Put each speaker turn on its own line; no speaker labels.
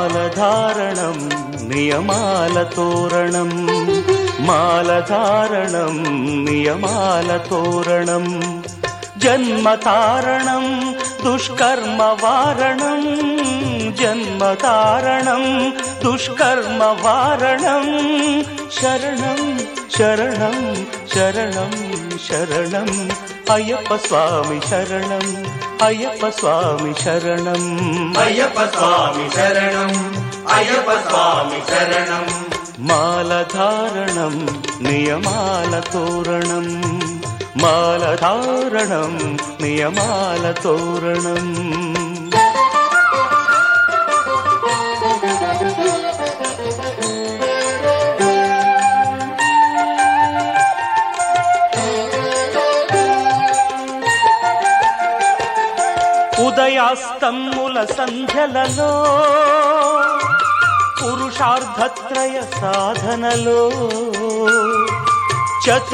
మాలధారణం నియమాల తోరణం, మాలధారణం నియమాల తోరణం, జన్మతారణం దుష్కర్మ వారణం, జన్మతారణం దుష్కర్మ వారణం, శరణం శరణం శరణం శరణం అయ్యప్ప స్వామి శరణం, అయ్యప్ప స్వామి శరణం,
అయ్యప్ప స్వామి శరణం, అయ్యప్ప స్వామి శరణం.
మాలధారణం నియమాల తోరణం, మాలధారణం నియమాల తోరణం. ఉదయాస్తముల సంధ్యలలో పురుషార్థత్రయ సాధనలో